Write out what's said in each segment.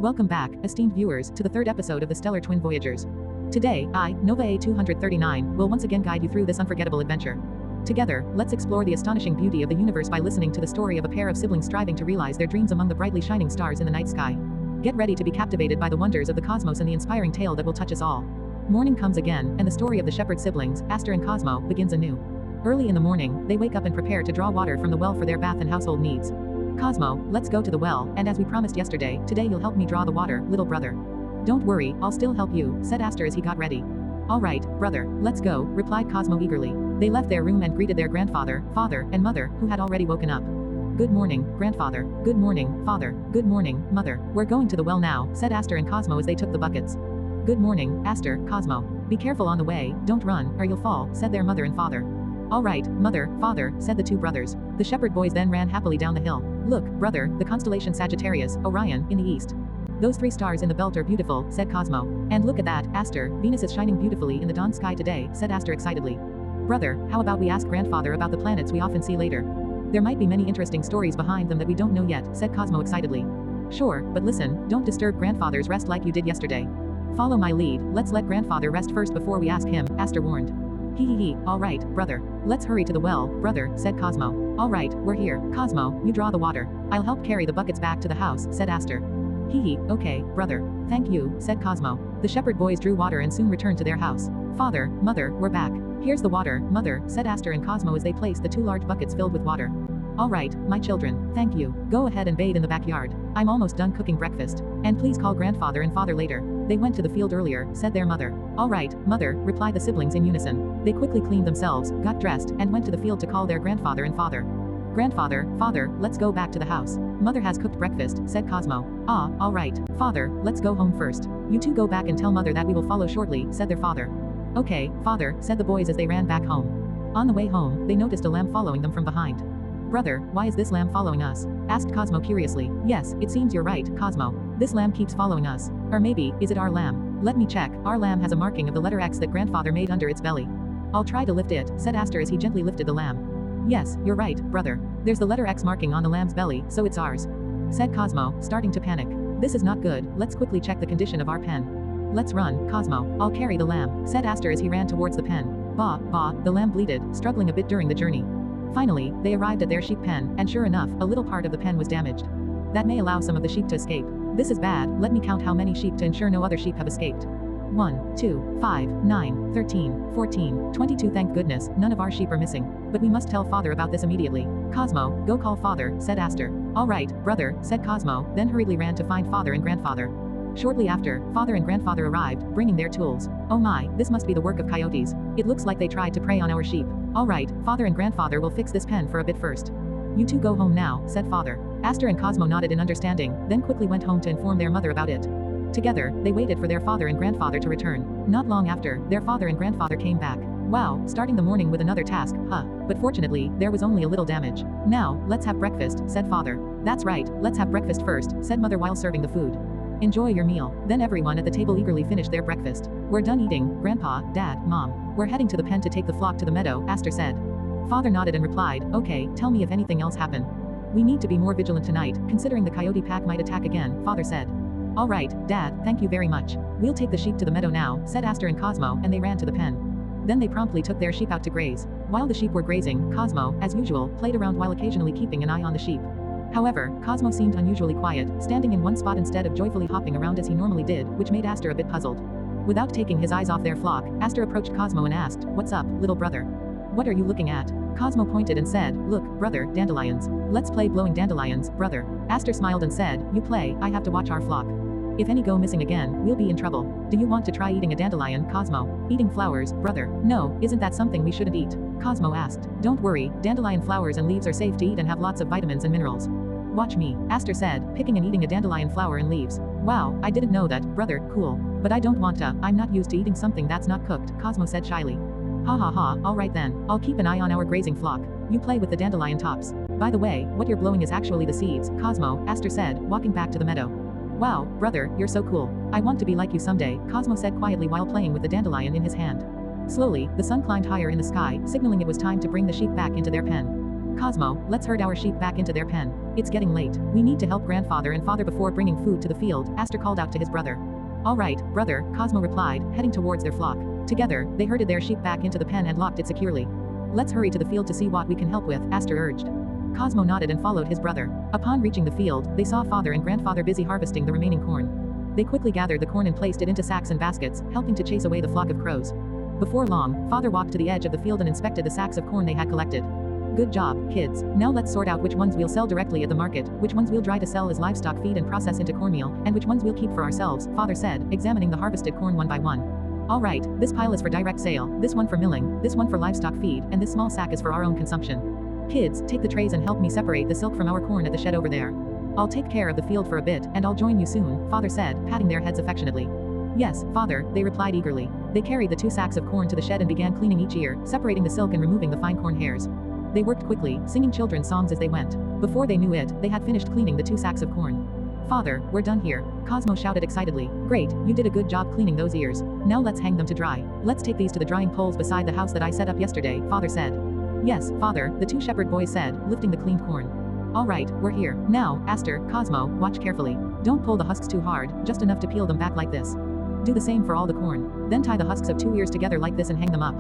Welcome back, esteemed viewers, to the third episode of the stellar twin Voyagers. Today, I, Nova A239, will once again guide you through this unforgettable adventure. Together, let's explore the astonishing beauty of the universe by listening to the story of a pair of siblings striving to realize their dreams among the brightly shining stars in the night sky. Get ready to be captivated by the wonders of the cosmos and the inspiring tale that will touch us all. Morning comes again, and the story of the shepherd siblings, Aster and Cosmo, begins anew. Early in the morning, they wake up and prepare to draw water from the well for their bath and household needs. Cosmo, let's go to the well, and as we promised yesterday, today you'll help me draw the water, little brother. Don't worry, I'll still help you, said Aster as he got ready. All right, brother, let's go, replied Cosmo eagerly. They left their room and greeted their grandfather, father, and mother, who had already woken up. Good morning, grandfather. Good morning, father. Good morning, mother. We're going to the well now, said Aster and Cosmo as they took the buckets. Good morning, Aster, Cosmo. Be careful on the way, don't run, or you'll fall, said their mother and father. All right, mother, father, said the two brothers. The shepherd boys then ran happily down the hill. Look, brother, the constellation Sagittarius, Orion, in the east. Those three stars in the belt are beautiful, said Cosmo. And look at that, Aster, Venus is shining beautifully in the dawn sky today, said Aster excitedly. Brother, how about we ask grandfather about the planets we often see later? There might be many interesting stories behind them that we don't know yet, said Cosmo excitedly. Sure, but listen, don't disturb grandfather's rest like you did yesterday. Follow my lead, let's let grandfather rest first before we ask him, Aster warned. Hee, all right, brother. Let's hurry to the well, brother, said Cosmo. All right, we're here. Cosmo, you draw the water. I'll help carry the buckets back to the house, said Aster. Hee, okay, brother. Thank you, said Cosmo. The shepherd boys drew water and soon returned to their house. Father, mother, we're back. Here's the water, mother, said Aster and Cosmo as they placed the two large buckets filled with water. All right, my children, thank you. Go ahead and bathe in the backyard. I'm almost done cooking breakfast. And please call grandfather and father later. They went to the field earlier, said their mother. All right, mother, replied the siblings in unison. They quickly cleaned themselves, got dressed, and went to the field to call their grandfather and father. Grandfather, father, let's go back to the house. Mother has cooked breakfast, said Cosmo. Ah, all right. Father, let's go home first. You two go back and tell mother that we will follow shortly, said their father. Okay, father, said the boys as they ran back home. On the way home, they noticed a lamb following them from behind. Brother, why is this lamb following us? Asked Cosmo curiously. Yes, it seems you're right, Cosmo. This lamb keeps following us. Or maybe, is it our lamb? Let me check. Our lamb has a marking of the letter X that grandfather made under its belly. I'll try to lift it, said Aster as he gently lifted the lamb. Yes, you're right, brother. There's the letter X marking on the lamb's belly, so it's ours, said Cosmo, starting to panic. This is not good, let's quickly check the condition of our pen. Let's run, Cosmo. I'll carry the lamb, said Aster as he ran towards the pen. Bah, the lamb bleated, struggling a bit during the journey. Finally, they arrived at their sheep pen, and sure enough, a little part of the pen was damaged. That may allow some of the sheep to escape. This is bad, let me count how many sheep to ensure no other sheep have escaped. 1, 2, 5, 9, 13, 14, 22. Thank goodness, none of our sheep are missing. But we must tell father about this immediately. Cosmo, go call father, said Aster. All right, brother, said Cosmo, then hurriedly ran to find father and grandfather. Shortly after, father and grandfather arrived, bringing their tools. Oh my, this must be the work of coyotes. It looks like they tried to prey on our sheep. All right, father and grandfather will fix this pen for a bit first. You two go home now, said father. Aster and Cosmo nodded in understanding, then quickly went home to inform their mother about it. Together, they waited for their father and grandfather to return. Not long after, their father and grandfather came back. Wow, starting the morning with another task, huh? But fortunately, there was only a little damage. Now, let's have breakfast, said father. That's right, let's have breakfast first, said mother while serving the food. Enjoy your meal. Then everyone at the table eagerly finished their breakfast. We're done eating, Grandpa, Dad, Mom. We're heading to the pen to take the flock to the meadow, Aster said. Father nodded and replied, okay, tell me if anything else happened. We need to be more vigilant tonight, considering the coyote pack might attack again, father said. All right, Dad, thank you very much. We'll take the sheep to the meadow now, said Aster and Cosmo, and they ran to the pen. Then they promptly took their sheep out to graze. While the sheep were grazing, Cosmo, as usual, played around while occasionally keeping an eye on the sheep. However, Cosmo seemed unusually quiet, standing in one spot instead of joyfully hopping around as he normally did, which made Aster a bit puzzled. Without taking his eyes off their flock, Aster approached Cosmo and asked, "What's up, little brother? What are you looking at?" Cosmo pointed and said, "Look, brother, dandelions. Let's play blowing dandelions, brother." Aster smiled and said, "You play, I have to watch our flock. If any go missing again, we'll be in trouble. Do you want to try eating a dandelion, Cosmo? Eating flowers, brother? No, isn't that something we shouldn't eat?" Cosmo asked. "Don't worry, dandelion flowers and leaves are safe to eat and have lots of vitamins and minerals. Watch me," Aster said, picking and eating a dandelion flower and leaves. "Wow, I didn't know that, brother, cool. But I don't want to, I'm not used to eating something that's not cooked," Cosmo said shyly. Ha, alright then, I'll keep an eye on our grazing flock. You play with the dandelion tops. By the way, what you're blowing is actually the seeds, Cosmo, Aster said, walking back to the meadow. Wow, brother, you're so cool. I want to be like you someday, Cosmo said quietly while playing with the dandelion in his hand. Slowly, the sun climbed higher in the sky, signaling it was time to bring the sheep back into their pen. Cosmo, let's herd our sheep back into their pen. It's getting late. We need to help grandfather and father before bringing food to the field, Aster called out to his brother. All right, brother, Cosmo replied, heading towards their flock. Together, they herded their sheep back into the pen and locked it securely. Let's hurry to the field to see what we can help with, Aster urged. Cosmo nodded and followed his brother. Upon reaching the field, they saw father and grandfather busy harvesting the remaining corn. They quickly gathered the corn and placed it into sacks and baskets, helping to chase away the flock of crows. Before long, father walked to the edge of the field and inspected the sacks of corn they had collected. Good job, kids. Now let's sort out which ones we'll sell directly at the market, which ones we'll dry to sell as livestock feed and process into cornmeal, and which ones we'll keep for ourselves, father said, examining the harvested corn one by one. All right, this pile is for direct sale, this one for milling, this one for livestock feed, and this small sack is for our own consumption. Kids, take the trays and help me separate the silk from our corn at the shed over there. I'll take care of the field for a bit, and I'll join you soon, father said, patting their heads affectionately. Yes, father, they replied eagerly. They carried the 2 sacks of corn to the shed and began cleaning each ear, separating the silk and removing the fine corn hairs. They worked quickly, singing children's songs as they went. Before they knew it, they had finished cleaning the 2 sacks of corn. Father, we're done here, Cosmo shouted excitedly. Great, you did a good job cleaning those ears. Now let's hang them to dry. Let's take these to the drying poles beside the house that I set up yesterday, father said. Yes, father, the 2 shepherd boys said, lifting the cleaned corn. All right, we're here. Now, Aster, Cosmo, watch carefully. Don't pull the husks too hard, just enough to peel them back like this. Do the same for all the corn. Then tie the husks of 2 ears together like this and hang them up.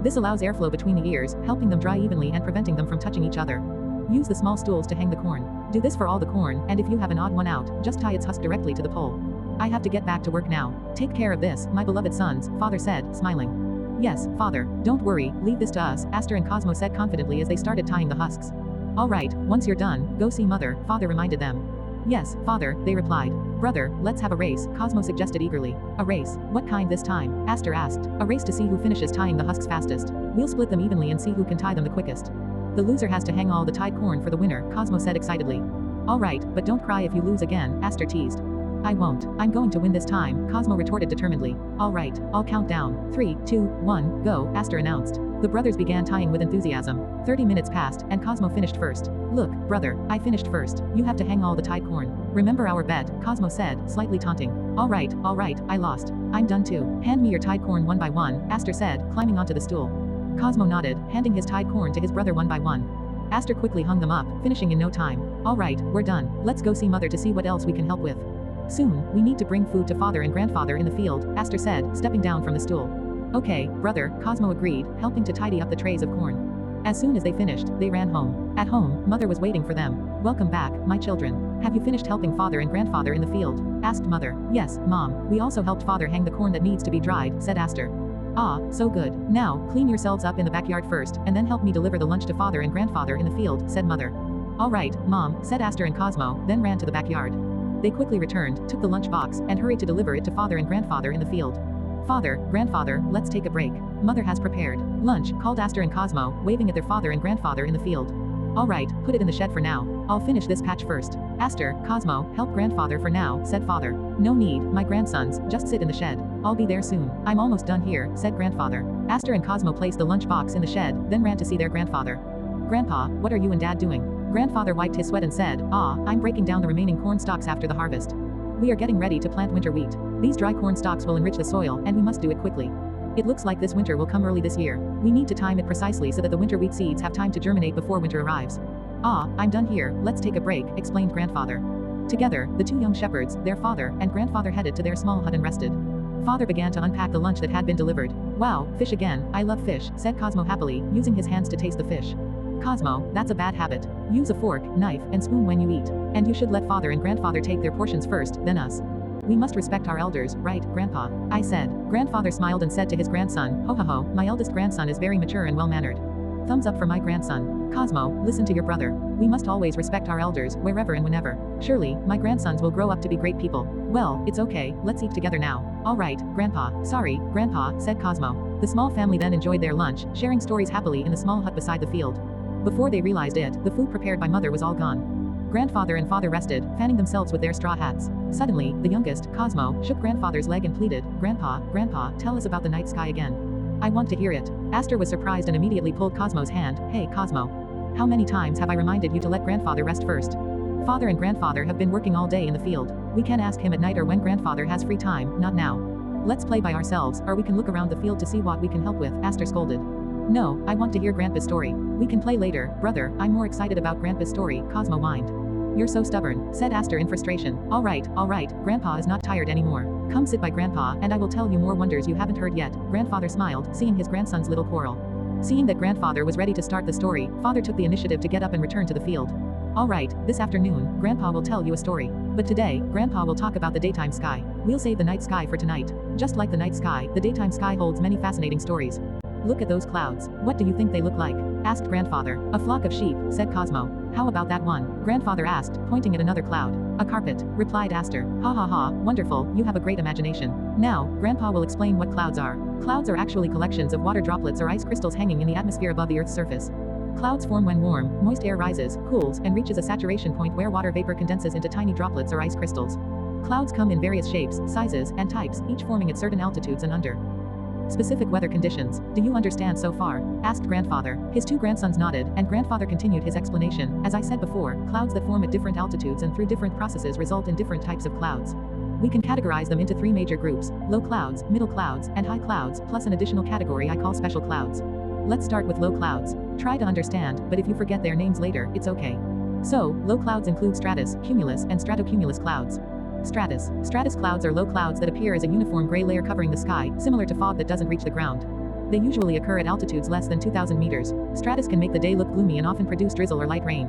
This allows airflow between the ears, helping them dry evenly and preventing them from touching each other. Use the small stools to hang the corn. Do this for all the corn, and if you have an odd one out, just tie its husk directly to the pole. I have to get back to work now. Take care of this, my beloved sons, father said, smiling. Yes, father, don't worry, leave this to us, Aster and Cosmo said confidently as they started tying the husks. All right, once you're done, go see mother, father reminded them. Yes, father, they replied. Brother, let's have a race, Cosmo suggested eagerly. A race? What kind this time? Aster asked. A race to see who finishes tying the husks fastest. We'll split them evenly and see who can tie them the quickest. The loser has to hang all the tied corn for the winner, Cosmo said excitedly. All right, but don't cry if you lose again, Aster teased. I won't. I'm going to win this time, Cosmo retorted determinedly. All right, I'll count down. 3, 2, 1, go, Aster announced. The brothers began tying with enthusiasm. 30 minutes passed, and Cosmo finished first. Look, brother, I finished first. You have to hang all the tied corn. Remember our bet, Cosmo said, slightly taunting. All right, I lost. I'm done too. Hand me your tied corn one by one, Aster said, climbing onto the stool. Cosmo nodded, handing his tied corn to his brother one by one. Aster quickly hung them up, finishing in no time. All right, we're done. Let's go see mother to see what else we can help with. Soon, we need to bring food to father and grandfather in the field, Aster said, stepping down from the stool. Okay, brother, Cosmo agreed, helping to tidy up the trays of corn. As soon as they finished, they ran home. At home, mother was waiting for them. Welcome back, my children. Have you finished helping father and grandfather in the field? Asked mother. Yes, mom. We also helped father hang the corn that needs to be dried, said Aster. Ah, so good. Now, clean yourselves up in the backyard first, and then help me deliver the lunch to father and grandfather in the field, said mother. All right, mom, said Aster and Cosmo, then ran to the backyard. They quickly returned, took the lunch box, and hurried to deliver it to father and grandfather in the field. Father, grandfather, let's take a break. Mother has prepared lunch, called Aster and Cosmo, waving at their father and grandfather in the field. All right, put it in the shed for now. I'll finish this patch first. Aster, Cosmo, help grandfather for now, said father. No need, my grandsons, just sit in the shed. I'll be there soon. I'm almost done here, said grandfather. Aster and Cosmo placed the lunch box in the shed, then ran to see their grandfather. Grandpa, what are you and dad doing? Grandfather wiped his sweat and said, I'm breaking down the remaining corn stalks after the harvest. We are getting ready to plant winter wheat. These dry corn stalks will enrich the soil, and we must do it quickly. It looks like this winter will come early this year. We need to time it precisely so that the winter wheat seeds have time to germinate before winter arrives. I'm done here, let's take a break, explained grandfather. Together, the 2 young shepherds, their father, and grandfather headed to their small hut and rested. Father began to unpack the lunch that had been delivered. Wow, fish again, I love fish, said Cosmo happily, using his hands to taste the fish. Cosmo, that's a bad habit. Use a fork, knife, and spoon when you eat. And you should let father and grandfather take their portions first, then us. We must respect our elders, right, Grandpa? I said. Grandfather smiled and said to his grandson, Ho ho ho, my eldest grandson is very mature and well-mannered. Thumbs up for my grandson. Cosmo, listen to your brother. We must always respect our elders, wherever and whenever. Surely, my grandsons will grow up to be great people. Well, it's okay, let's eat together now. All right, Grandpa. Sorry, Grandpa, said Cosmo. The small family then enjoyed their lunch, sharing stories happily in the small hut beside the field. Before they realized it, the food prepared by mother was all gone. Grandfather and father rested, fanning themselves with their straw hats. Suddenly, the youngest, Cosmo, shook grandfather's leg and pleaded, Grandpa, tell us about the night sky again. I want to hear it. Aster was surprised and immediately pulled Cosmo's hand. Hey, Cosmo. How many times have I reminded you to let grandfather rest first? Father and grandfather have been working all day in the field. We can ask him at night or when grandfather has free time, not now. Let's play by ourselves, or we can look around the field to see what we can help with, Aster scolded. No, I want to hear Grandpa's story. We can play later, brother. I'm more excited about Grandpa's story, Cosmo whined. You're so stubborn, said Aster in frustration. All right, Grandpa is not tired anymore. Come sit by Grandpa and I will tell you more wonders you haven't heard yet. Grandfather smiled, seeing his grandson's little quarrel. Seeing that Grandfather was ready to start the story, Father took the initiative to get up and return to the field. All right, this afternoon, Grandpa will tell you a story. But today, Grandpa will talk about the daytime sky. We'll save the night sky for tonight. Just like the night sky, the daytime sky holds many fascinating stories. Look at those clouds. What do you think they look like? Asked Grandfather. A flock of sheep, said Cosmo. How about that one? Grandfather asked, pointing at another cloud. A carpet, replied Aster. Ha ha ha, wonderful, you have a great imagination. Now, Grandpa will explain what clouds are. Clouds are actually collections of water droplets or ice crystals hanging in the atmosphere above the Earth's surface. Clouds form when warm, moist air rises, cools, and reaches a saturation point where water vapor condenses into tiny droplets or ice crystals. Clouds come in various shapes, sizes, and types, each forming at certain altitudes and under specific weather conditions. Do you understand so far? Asked Grandfather. His two grandsons nodded, and Grandfather continued his explanation. As I said before, clouds that form at different altitudes and through different processes result in different types of clouds. We can categorize them into three major groups: low clouds, middle clouds, and high clouds, plus an additional category I call special clouds. Let's start with low clouds. Try to understand, but if you forget their names later, it's okay. So, low clouds include stratus, cumulus, and stratocumulus clouds. Stratus clouds are low clouds that appear as a uniform gray layer covering the sky, similar to fog that doesn't reach the ground. They usually occur at altitudes less than 2,000 meters. Stratus can make the day look gloomy and often produce drizzle or light rain.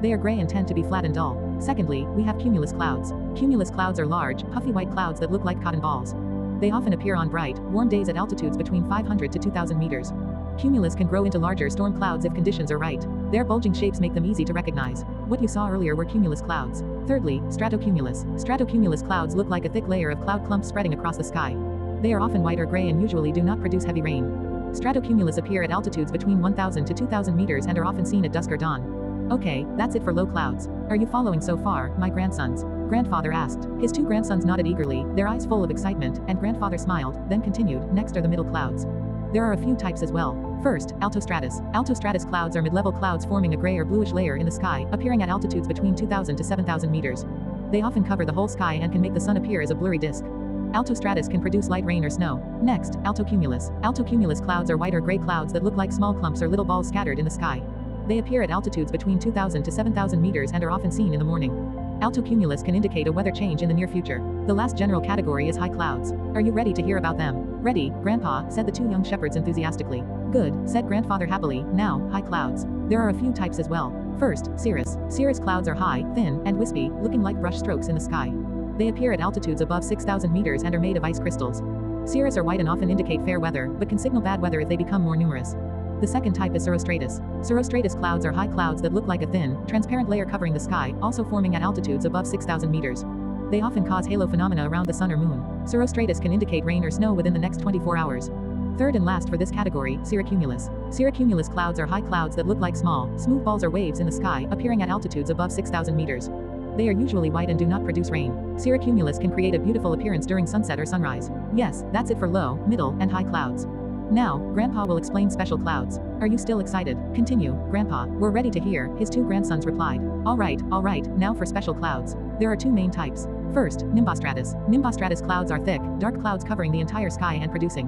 They are gray and tend to be flat and dull. Secondly, we have cumulus clouds. Cumulus clouds are large, puffy white clouds that look like cotton balls. They often appear on bright, warm days at altitudes between 500 to 2,000 meters. Cumulus can grow into larger storm clouds if conditions are right. Their bulging shapes make them easy to recognize. What you saw earlier were cumulus clouds. Thirdly, stratocumulus. Stratocumulus clouds look like a thick layer of cloud clumps spreading across the sky. They are often white or gray and usually do not produce heavy rain. Stratocumulus appear at altitudes between 1,000 to 2,000 meters and are often seen at dusk or dawn. Okay, that's it for low clouds. Are you following so far, my grandsons? Grandfather asked. His two grandsons nodded eagerly, their eyes full of excitement, and Grandfather smiled, then continued. Next are the middle clouds. There are a few types as well. First, altostratus. Altostratus clouds are mid-level clouds forming a gray or bluish layer in the sky, appearing at altitudes between 2,000 to 7,000 meters. They often cover the whole sky and can make the sun appear as a blurry disk. Altostratus can produce light rain or snow. Next, altocumulus. Altocumulus clouds are white or gray clouds that look like small clumps or little balls scattered in the sky. They appear at altitudes between 2,000 to 7,000 meters and are often seen in the morning. Altocumulus can indicate a weather change in the near future. The last general category is high clouds. Are you ready to hear about them? Ready, Grandpa, said the two young shepherds enthusiastically. Good, said Grandfather happily. Now, high clouds. There are a few types as well. First, cirrus. Cirrus clouds are high, thin, and wispy, looking like brush strokes in the sky. They appear at altitudes above 6,000 meters and are made of ice crystals. Cirrus are white and often indicate fair weather, but can signal bad weather if they become more numerous. The second type is cirrostratus. Cirrostratus clouds are high clouds that look like a thin, transparent layer covering the sky, also forming at altitudes above 6,000 meters. They often cause halo phenomena around the sun or moon. Cirrostratus can indicate rain or snow within the next 24 hours. Third and last for this category, cirrocumulus. Cirrocumulus clouds are high clouds that look like small, smooth balls or waves in the sky, appearing at altitudes above 6,000 meters. They are usually white and do not produce rain. Cirrocumulus can create a beautiful appearance during sunset or sunrise. Yes, that's it for low, middle, and high clouds. Now, Grandpa will explain special clouds. Are you still excited? Continue, Grandpa. We're ready to hear, his two grandsons replied. All right, now for special clouds. There are two main types. First, nimbostratus. Nimbostratus clouds are thick, dark clouds covering the entire sky and producing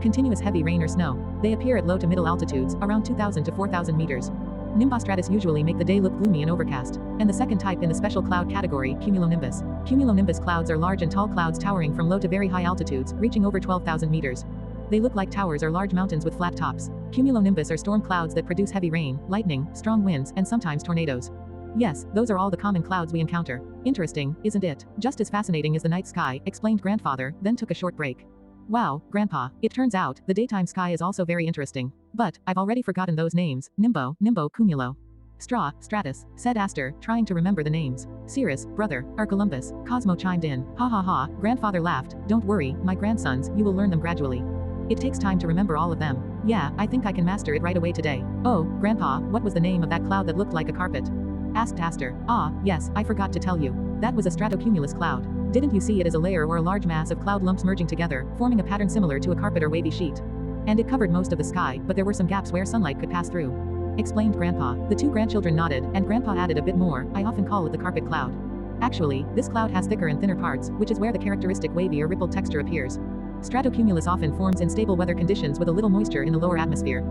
continuous heavy rain or snow. They appear at low to middle altitudes, around 2,000 to 4,000 meters. Nimbostratus usually make the day look gloomy and overcast. And the second type in the special cloud category, cumulonimbus. Cumulonimbus clouds are large and tall clouds towering from low to very high altitudes, reaching over 12,000 meters. They look like towers or large mountains with flat tops. Cumulonimbus are storm clouds that produce heavy rain, lightning, strong winds, and sometimes tornadoes. Yes, those are all the common clouds we encounter. Interesting, isn't it? Just as fascinating as the night sky, explained Grandfather, then took a short break. Wow, Grandpa, it turns out, the daytime sky is also very interesting. But, I've already forgotten those names, nimbo, cumulo. Stratus, said Aster, trying to remember the names. Cirrus, brother, Arcolumbus, Cosmo chimed in. Ha ha ha, Grandfather laughed. Don't worry, my grandsons, you will learn them gradually. It takes time to remember all of them. Yeah, I think I can master it right away today. Oh, Grandpa, what was the name of that cloud that looked like a carpet? Asked Aster. Ah, yes, I forgot to tell you. That was a stratocumulus cloud. Didn't you see it as a layer or a large mass of cloud lumps merging together, forming a pattern similar to a carpet or wavy sheet? And it covered most of the sky, but there were some gaps where sunlight could pass through. Explained Grandpa. The two grandchildren nodded, and Grandpa added a bit more. I often call it the carpet cloud. Actually, this cloud has thicker and thinner parts, which is where the characteristic wavy or rippled texture appears. Stratocumulus often forms in stable weather conditions with a little moisture in the lower atmosphere.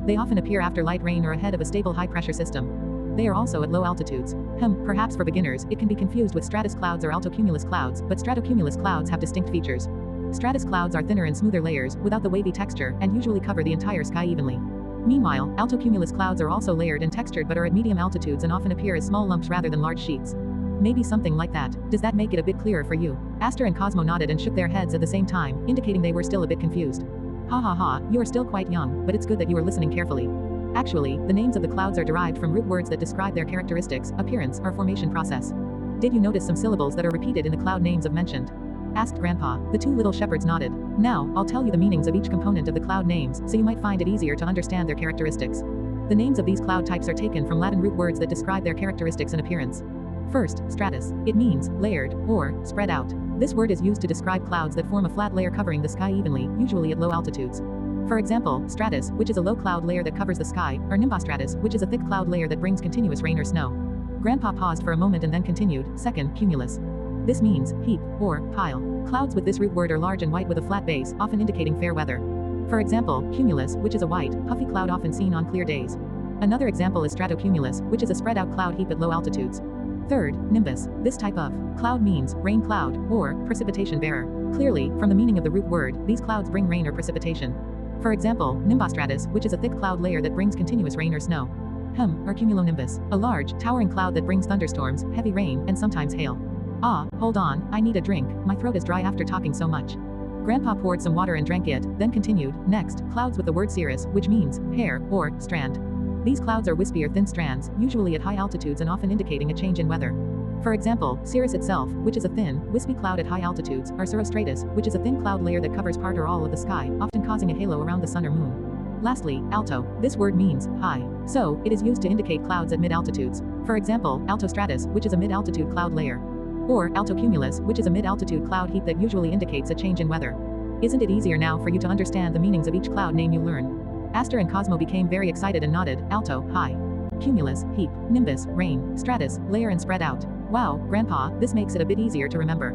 They often appear after light rain or ahead of a stable high-pressure system. They are also at low altitudes. Perhaps for beginners, it can be confused with stratus clouds or altocumulus clouds, but stratocumulus clouds have distinct features. Stratus clouds are thinner and smoother layers, without the wavy texture, and usually cover the entire sky evenly. Meanwhile, altocumulus clouds are also layered and textured but are at medium altitudes and often appear as small lumps rather than large sheets. Maybe something like that. Does that make it a bit clearer for you? Aster and Cosmo nodded and shook their heads at the same time, indicating they were still a bit confused. Ha ha ha, you are still quite young, but it's good that you are listening carefully. Actually, the names of the clouds are derived from root words that describe their characteristics, appearance, or formation process. Did you notice some syllables that are repeated in the cloud names I've mentioned? Asked Grandpa. The two little shepherds nodded. Now, I'll tell you the meanings of each component of the cloud names, so you might find it easier to understand their characteristics. The names of these cloud types are taken from Latin root words that describe their characteristics and appearance. First, stratus. It means layered, or spread out. This word is used to describe clouds that form a flat layer covering the sky evenly, usually at low altitudes. For example, stratus, which is a low cloud layer that covers the sky, or nimbostratus, which is a thick cloud layer that brings continuous rain or snow. Grandpa paused for a moment and then continued. Second, cumulus. This means heap, or pile. Clouds with this root word are large and white with a flat base, often indicating fair weather. For example, cumulus, which is a white, puffy cloud often seen on clear days. Another example is stratocumulus, which is a spread out cloud heap at low altitudes. Third, nimbus. This type of cloud means rain cloud, or precipitation bearer. Clearly, from the meaning of the root word, these clouds bring rain or precipitation. For example, nimbostratus, which is a thick cloud layer that brings continuous rain or snow. Or cumulonimbus, a large, towering cloud that brings thunderstorms, heavy rain, and sometimes hail. Ah, hold on, I need a drink, my throat is dry after talking so much. Grandpa poured some water and drank it, then continued. Next, clouds with the word cirrus, which means hair, or strand. These clouds are wispy or thin strands, usually at high altitudes and often indicating a change in weather. For example, cirrus itself, which is a thin, wispy cloud at high altitudes, or cirrostratus, which is a thin cloud layer that covers part or all of the sky, often causing a halo around the sun or moon. Lastly, alto. This word means high. So, it is used to indicate clouds at mid-altitudes. For example, altostratus, which is a mid-altitude cloud layer. Or altocumulus, which is a mid-altitude cloud heap that usually indicates a change in weather. Isn't it easier now for you to understand the meanings of each cloud name you learn? Aster and Cosmo became very excited and nodded. Alto, high. Cumulus, heap. Nimbus, rain. Stratus, layer and spread out. Wow, Grandpa, this makes it a bit easier to remember.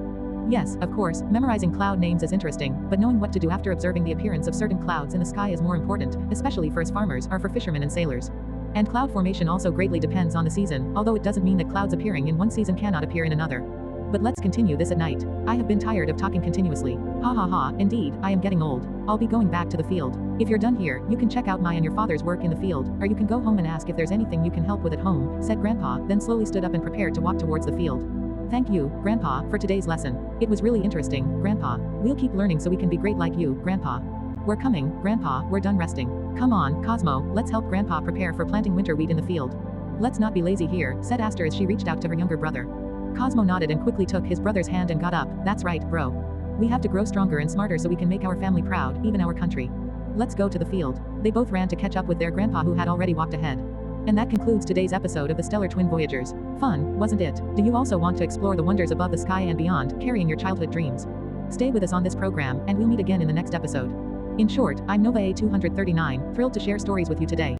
Yes, of course, memorizing cloud names is interesting, but knowing what to do after observing the appearance of certain clouds in the sky is more important, especially for us farmers or for fishermen and sailors. And cloud formation also greatly depends on the season, although it doesn't mean that clouds appearing in one season cannot appear in another. But let's continue this at night. I have been tired of talking continuously. Ha ha ha, indeed, I am getting old. I'll be going back to the field. If you're done here, you can check out my and your father's work in the field, or you can go home and ask if there's anything you can help with at home, said Grandpa, then slowly stood up and prepared to walk towards the field. Thank you, Grandpa, for today's lesson. It was really interesting, Grandpa. We'll keep learning so we can be great like you, Grandpa. We're coming, Grandpa, we're done resting. Come on, Cosmo, let's help Grandpa prepare for planting winter wheat in the field. Let's not be lazy here, said Aster as she reached out to her younger brother. Cosmo nodded and quickly took his brother's hand and got up. That's right, bro. We have to grow stronger and smarter so we can make our family proud, even our country. Let's go to the field. They both ran to catch up with their grandpa who had already walked ahead. And that concludes today's episode of the Stellar Twin Voyagers. Fun, wasn't it? Do you also want to explore the wonders above the sky and beyond, carrying your childhood dreams? Stay with us on this program, and we'll meet again in the next episode. In short, I'm Nova A239, thrilled to share stories with you today.